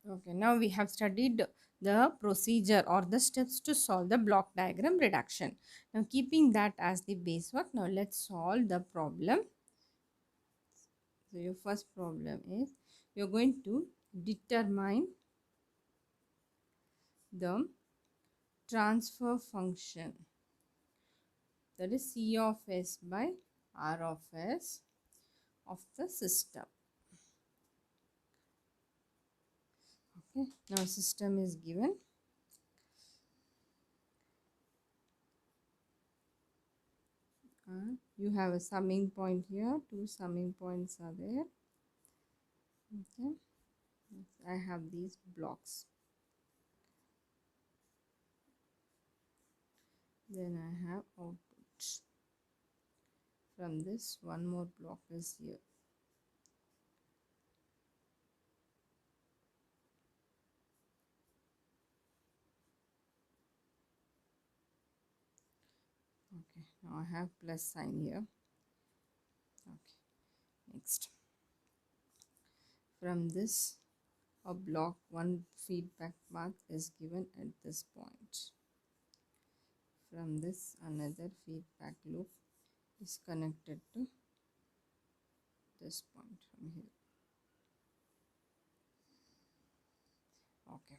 Okay, now we have studied the procedure or the steps to solve the block diagram reduction. Now keeping that as the base work, now let's solve the problem. So your first problem is you're going to determine the transfer function, that is C of S by R of S of the system. Okay, now system is given. You have a summing point here, two summing points are there. Okay, I have these blocks. Then I have output. From this, one more block is here. Okay, now I have plus sign here. Okay, next. From this, a block, one feedback path is given at this point. From this, another feedback loop is connected to this point from here. Okay.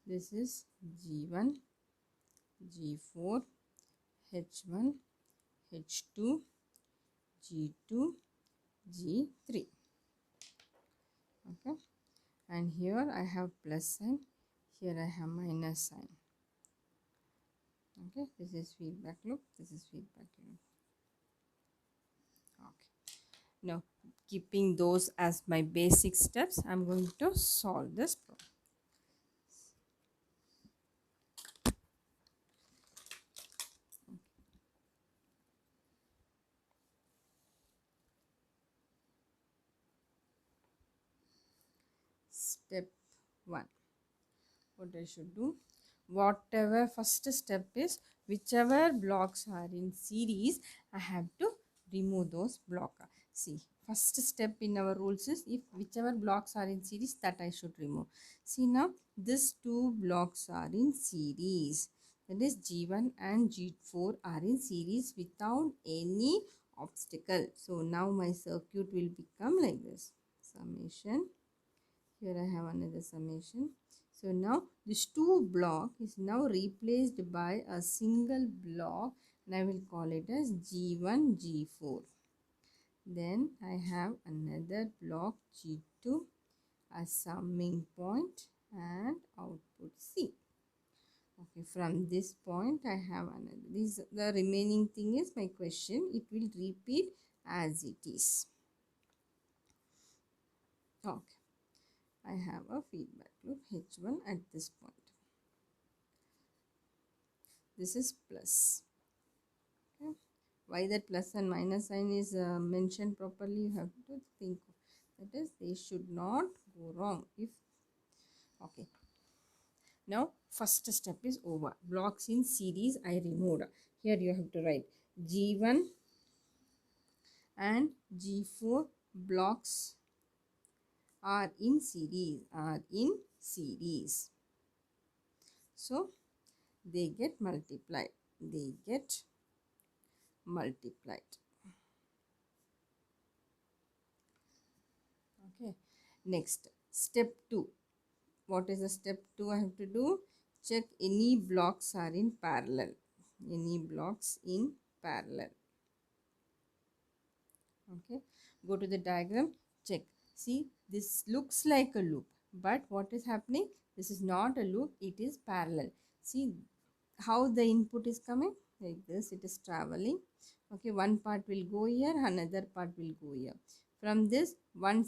This is G1, G4, H1, H2, G2, G3. Okay, and here I have plus sign, here I have minus sign. Okay, this is feedback loop, this is feedback loop. Okay, now keeping those as my basic steps, I'm going to solve this problem. Step 1, what I should do, whatever first step is, whichever blocks are in series, I have to remove those blocks. See, first step in our rules is if whichever blocks are in series, that I should remove. See, now these two blocks are in series, that is G1 and G4 are in series without any obstacle. So now my circuit will become like this, summation. Here I have another summation. So now this two block is now replaced by a single block, and I will call it as G1, G4. Then I have another block G2, a summing point and output C. Okay, from this point I have another. This the remaining thing is my question. It will repeat as it is. Okay. I have a feedback loop H1 at this point. This is plus. Okay. Why that plus and minus sign is mentioned properly, you have to think of. That is, they should not go wrong. If okay. Now, first step is over. Blocks in series I removed. Here you have to write G1 and G4 blocks are in series. So, they get multiplied. Okay, next step 2. What is the step 2 I have to do? Check any blocks are in parallel. Okay, go to the diagram, check. See, this looks like a loop, but what is happening? This is not a loop, it is parallel. See how the input is coming like this, it is traveling. Okay, one part will go here, another part will go here. From this, one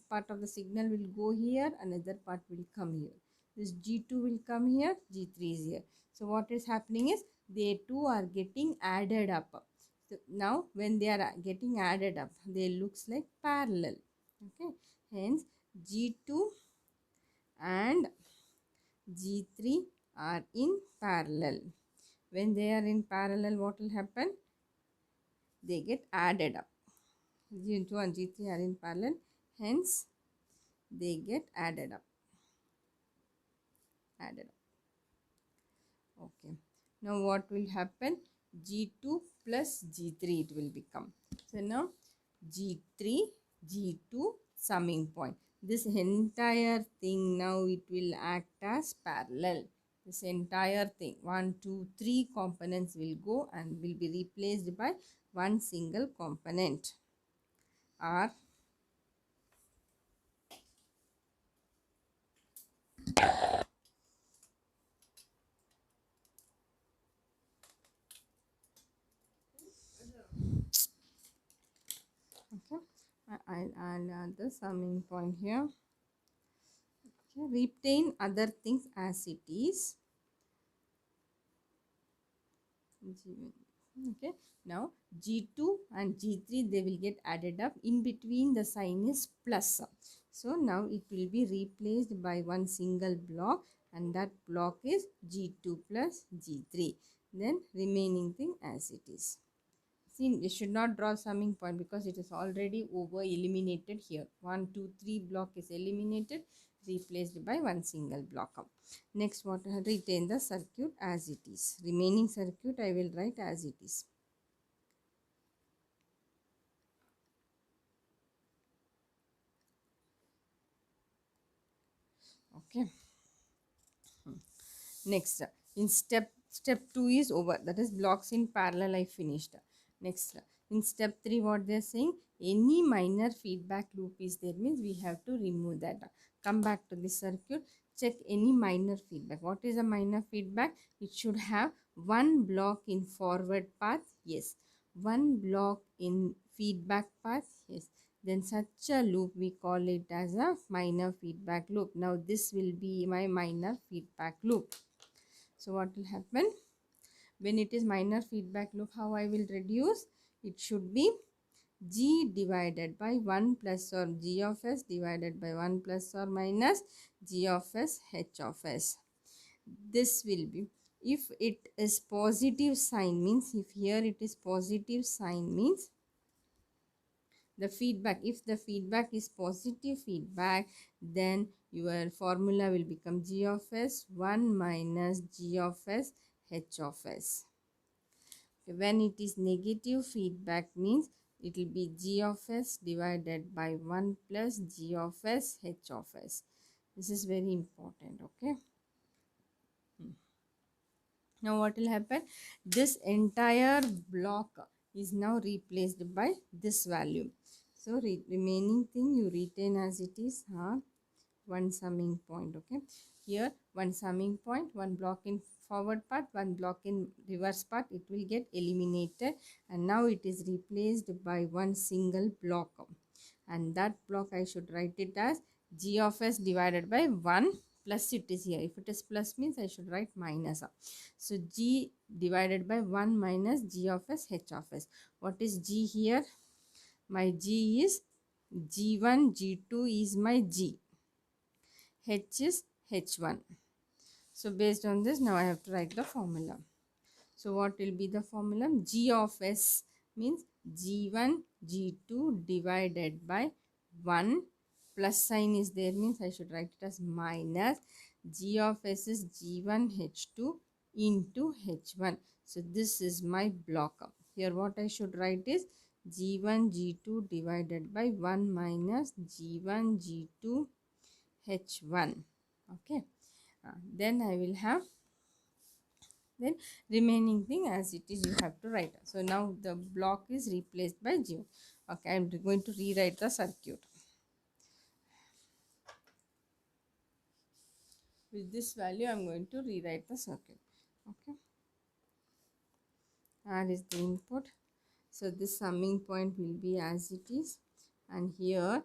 part of the signal will go here, another part will come here. This G2 will come here, G3 is here. So what is happening is they two are getting added up. So now when they are getting added up, they looks like parallel. Okay, hence G2 and G3 are in parallel. When they are in parallel, what will happen? They get added up. G2 and G3 are in parallel, hence they get added up. Okay. Now what will happen? G2 plus G3 it will become. So now G3, G2 summing point. This entire thing now it will act as parallel. This entire thing, 1, 2, 3 components will go and will be replaced by one single component. Or okay, I'll add the summing point here. Okay, retain other things as it is. Okay, now G2 and G3 they will get added up. In between the sign is plus. So now it will be replaced by one single block, and that block is G2 plus G3. Then remaining thing as it is. See, you should not draw summing point because it is already over eliminated here. 1, 2, 3 block is eliminated, replaced by one single block. Next, what I retain the circuit as it is. Remaining circuit I will write as it is. Okay. Next, in step 2 is over. That is blocks in parallel I finished. Next, in step 3 what they are saying, any minor feedback loop is there, means we have to remove that. Come back to the circuit, check any minor feedback. What is a minor feedback? It should have one block in forward path, yes. One block in feedback path, yes. Then such a loop we call it as a minor feedback loop. Now this will be my minor feedback loop. So what will happen? When it is minor feedback loop, how I will reduce? It should be G divided by 1 plus or G of S divided by 1 plus or minus G of S H of S. This will be, if it is positive sign, means if here it is positive sign, means the feedback, if the feedback is positive feedback, then your formula will become G of S 1 minus G of S H of S. Okay, when it is negative feedback, means it will be G of S divided by 1 plus G of S H of S. This is very important. Okay. Now what will happen? This entire block is now replaced by this value. So remaining thing you retain as it is, one summing point. Okay, here one summing point, one block in forward part, one block in reverse part, it will get eliminated, and now it is replaced by one single block, and that block I should write it as G of S divided by 1 plus it is here. If it is plus means I should write minus. So G divided by 1 minus G of S H of S. What is G here? My G is G1, G2 is my G. H is H1. So based on this, now I have to write the formula. So what will be the formula? G of S means G1, G2 divided by 1. Plus sign is there, means I should write it as minus. G of S is G1, H2 into H1. So this is my block. Here what I should write is G1, G2 divided by 1 minus G1, G2, H1. Okay. Then I will have, then remaining thing as it is you have to write. So now the block is replaced by 0. Okay, I am going to rewrite the circuit. With this value I am going to rewrite the circuit. Okay, R is the input. So this summing point will be as it is, and here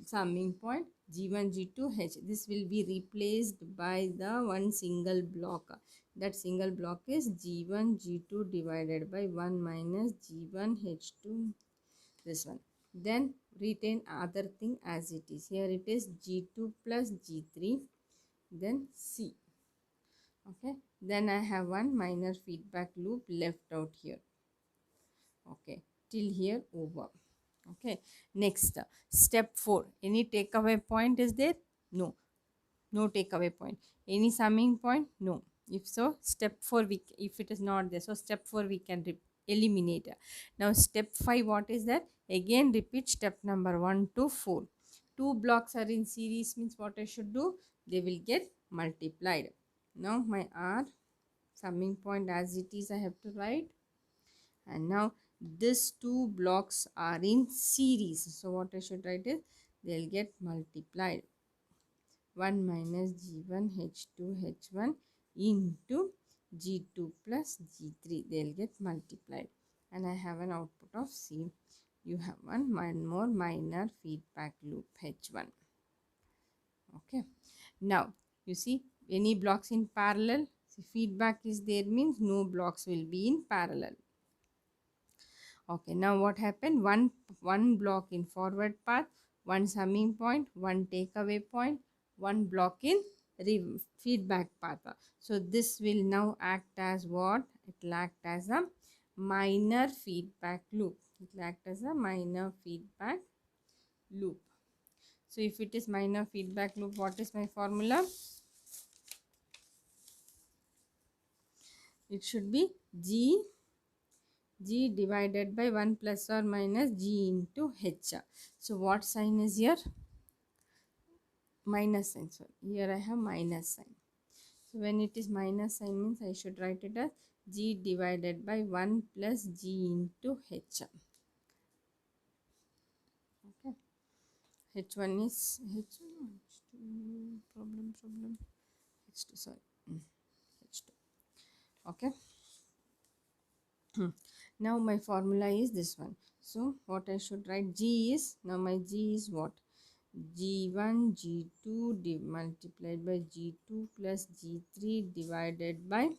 summing point G1, G2, H. This will be replaced by the one single block. That single block is G1, G2 divided by 1 minus G1, H2, this one. Then retain other thing as it is. Here it is G2 plus G3, then C. Okay, then I have one minor feedback loop left out here. Okay, till here over. Okay, next step 4. Any takeaway point is there? No. No takeaway point. Any summing point? No. If so, step 4 if it is not there, so step 4 we can eliminate. Now step 5, what is that? Again repeat step number 1 to 4. Two blocks are in series means what I should do? They will get multiplied. Now my R summing point as it is I have to write. And now these two blocks are in series, so what I should write is they'll get multiplied. 1 minus G1 H2 H1 into G2 plus G3, they'll get multiplied, and I have an output of C. You have one more minor feedback loop H1. Okay, now you see any blocks in parallel, so feedback is there means no blocks will be in parallel. Okay, now what happened? One block in forward path, one summing point, one takeaway point, one block in feedback path. So this will now act as what? It will act as a minor feedback loop. It will act as a minor feedback loop. So if it is minor feedback loop, what is my formula? It should be G divided by 1 plus or minus G into H. So what sign is here? Minus sign. So here I have minus sign. So when it is minus sign means I should write it as G divided by 1 plus G into H. Okay. H1 is H1, H2, problem. H2, sorry. H2. Okay. Now my formula is this one. So what I should write? G is, now my G is what? G1 G2 multiplied by G2 plus G3 divided by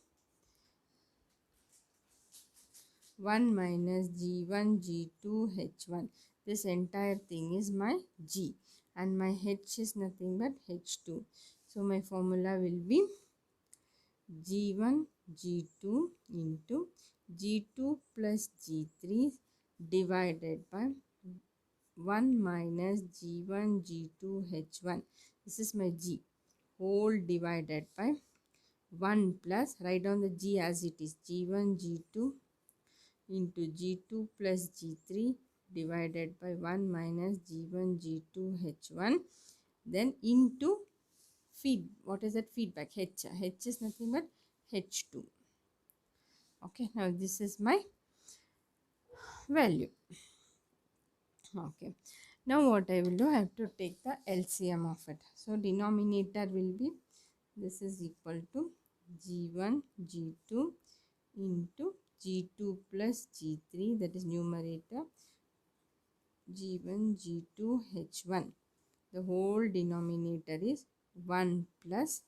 1 minus G1 G2 H1. This entire thing is my G, and my H is nothing but H2. So my formula will be G1 G2 into G2 plus G3 divided by 1 minus G1 G2 H1. This is my G, whole divided by 1 plus, write down the G as it is, G1 G2 into G2 plus G3 divided by 1 minus G1 G2 H1, then into what is that? Feedback H. H is nothing but H2. Okay, now this is my value. Okay, now what I will do, I have to take the LCM of it. So denominator will be, this is equal to G1 G2 into G2 plus G3, that is numerator, G1 G2 H1. The whole denominator is 1 plus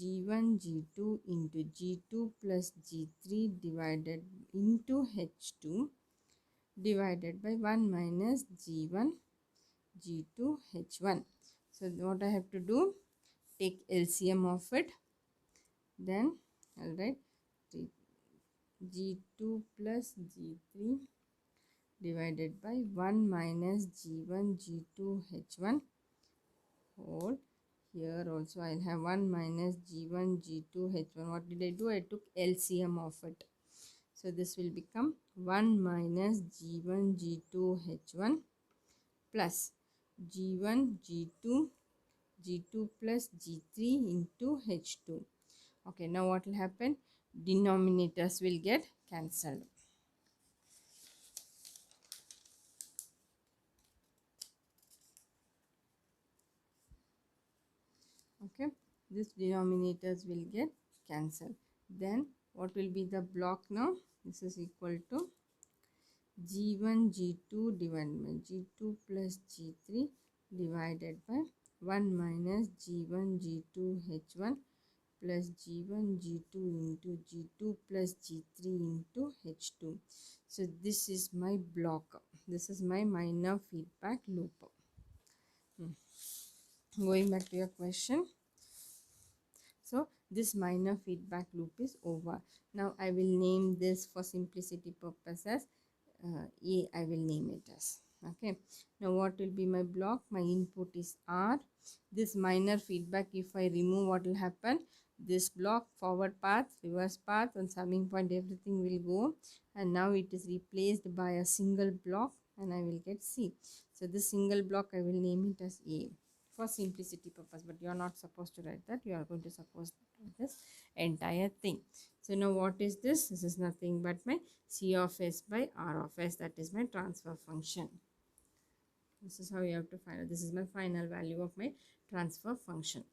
G1 G2 into G2 plus G3 divided into H2 divided by 1 minus G1 G2 H1. So what I have to do, take LCM of it, then I'll write G2 plus G3 divided by 1 minus G1 G2 H1 whole. Here also I'll have 1 minus G1 G2 H1. What did I do? I took LCM of it. So this will become 1 minus G1 G2 H1 plus G1 G2 G2 plus G3 into H2. Okay, now what will happen? Denominators will get cancelled. Okay, this denominators will get cancelled. Then what will be the block now? This is equal to G1 G2 divided by G2 plus G3 divided by 1 minus G1 G2 H1 plus G1 G2 into G2 plus G3 into H2. So this is my block. This is my minor feedback loop. Going back to your question. So this minor feedback loop is over. Now I will name this for simplicity purposes A I will name it as. Okay, now what will be my block? My input is R. This minor feedback, if I remove, what will happen? This block, forward path, reverse path, and summing point, everything will go, and now it is replaced by a single block, and I will get C. So this single block I will name it as A for simplicity purpose, but you are not supposed to write that. You are going to suppose to write this entire thing. So now what is this? This is nothing but my C of S by R of S. That is my transfer function. This is how you have to find it. This is my final value of my transfer function.